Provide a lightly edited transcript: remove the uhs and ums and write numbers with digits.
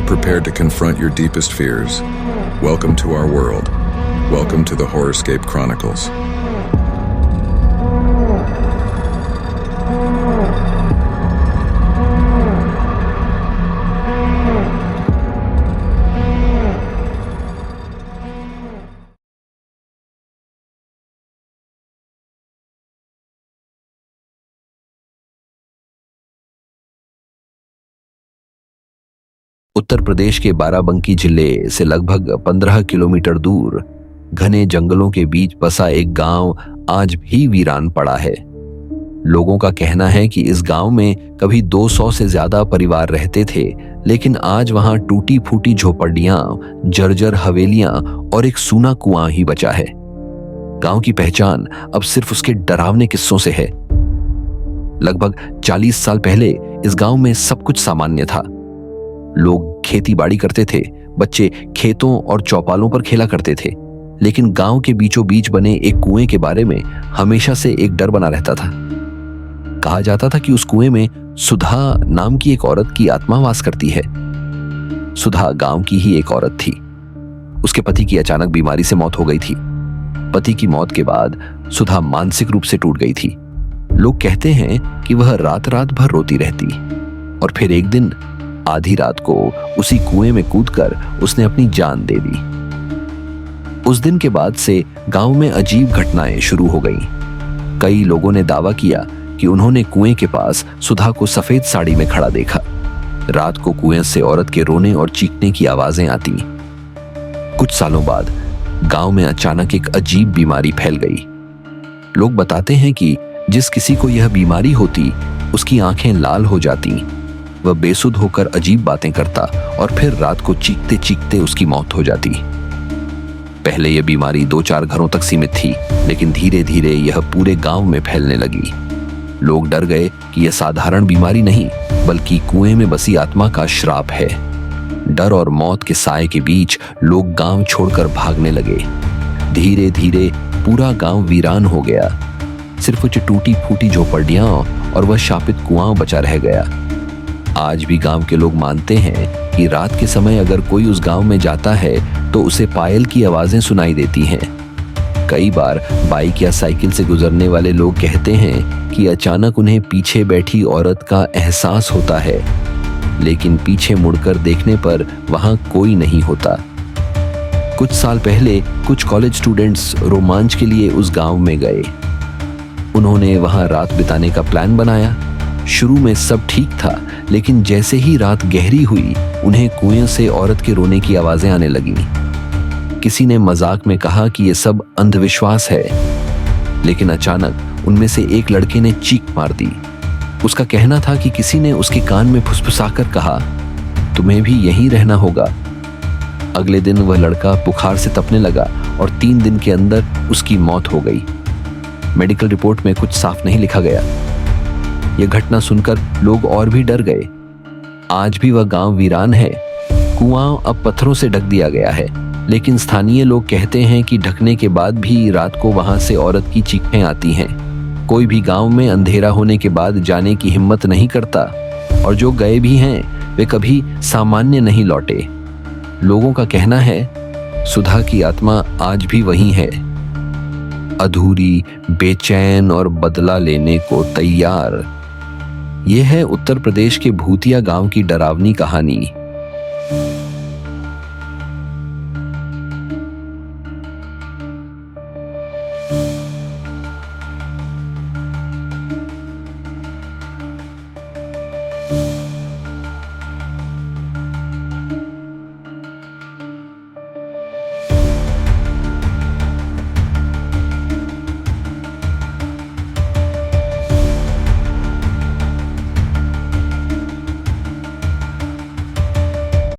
prepared to confront your deepest fears, welcome to our world. Welcome to the Horrorscape Chronicles. Uttar Pradesh के बाराबंकी जिले से लगभग 15 kilometre दूर घने जंगलों के बीच बसा एक गांव आज भी वीरान पड़ा है। लोगों का कहना है कि इस गांव में कभी 200 से ज्यादा परिवार रहते थे, लेकिन आज वहां टूटी फूटी झोपड़ियां, जर्जर हवेलियां और एक सूना कुआं ही बचा है। गांव की पहचान अब सिर्फ उसके डरावने किस्सों से है। लगभग 40 साल पहले इस गांव में सब कुछ सामान्य था। लोग खेती बाड़ी करते थे, बच्चे खेतों और चौपालों पर खेला करते थे, लेकिन गांव के बीचों बीच बने एक कुएं के बारे में हमेशा से एक डर बना रहता था। कहा जाता था कि उस कुएं में सुधा नाम की एक औरत की आत्मा वास करती है। सुधा गांव की ही एक औरत थी। उसके पति की अचानक बीमारी से मौत हो गई थी। पति की मौत के बाद सुधा मानसिक रूप से टूट गई थी। लोग कहते हैं कि वह रात रात भर रोती रहती और फिर एक दिन आधी रात को उसी कुएं में कूदकर उसने अपनी जान दे दी। उस दिन के बाद से गांव में अजीब घटनाएं शुरू हो गईं। कई लोगों ने दावा किया कि उन्होंने कुएं के पास सुधा को सफेद साड़ी में खड़ा देखा। रात को कुएं से औरत के रोने और चीखने की आवाजें आती। कुछ सालों बाद गांव में अचानक एक अजीब बीमारी फैल गई। लोग बताते हैं कि जिस किसी को यह बीमारी होती, उसकी आंखें लाल हो जाती, वह बेसुध होकर अजीब बातें करता और फिर रात को चीखते चीखते उसकी मौत हो जाती। पहले यह बीमारी 2-4 घरों तक सीमित थी, लेकिन धीरे धीरे यह पूरे गांव में फैलने लगी। लोग डर गए कि यह साधारण बीमारी नहीं, बल्कि कुएं में बसी आत्मा का श्राप है। डर और मौत के साए के बीच लोग गांव छोड़कर भागने लगे। धीरे धीरे पूरा गांव वीरान हो गया। सिर्फ कुछ टूटी फूटी झोपड़ियां और वह शापित कुआं बचा रह गया। आज भी गांव के लोग मानते हैं कि रात के समय अगर कोई उस गांव में जाता है तो उसे पायल की आवाजें सुनाई देती हैं। कई बार बाइक या साइकिल से गुजरने वाले लोग कहते हैं कि अचानक उन्हें पीछे बैठी औरत का एहसास होता है, लेकिन पीछे मुड़कर देखने पर वहां कोई नहीं होता। कुछ साल पहले कुछ कॉलेज स्टूडेंट्स रोमांच के लिए उस गांव में गए। उन्होंने वहां रात बिताने का प्लान बनाया। शुरू में सब ठीक था, लेकिन जैसे ही रात गहरी हुई, उन्हें कुएं से औरत के रोने की आवाजें आने लगीं। किसी ने मजाक में कहा कि यह सब अंधविश्वास है, लेकिन अचानक उनमें से एक लड़के ने चीख मार दी। उसका कहना था कि किसी ने उसके कान में फुसफुसाकर कहा, तुम्हें भी यहीं रहना होगा। अगले दिन वह लड़का बुखार से तपने लगा और 3 दिन के अंदर उसकी मौत हो गई। मेडिकल रिपोर्ट में कुछ साफ नहीं लिखा गया। यह घटना सुनकर लोग और भी डर गए। आज भी वह गांव वीरान है। कुआं अब पत्थरों से ढक दिया गया है, लेकिन स्थानीय लोग कहते हैं कि ढकने के बाद भी रात को वहां से औरत की चीखें आती हैं। कोई भी गांव में अंधेरा होने के बाद जाने की हिम्मत नहीं करता, और जो गए भी हैं वे कभी सामान्य नहीं लौटे। लोगों का कहना है सुधा की आत्मा आज भी वहीं है, अधूरी, बेचैन और बदला लेने को तैयार। यह है उत्तर प्रदेश के भूतिया गांव की डरावनी कहानी।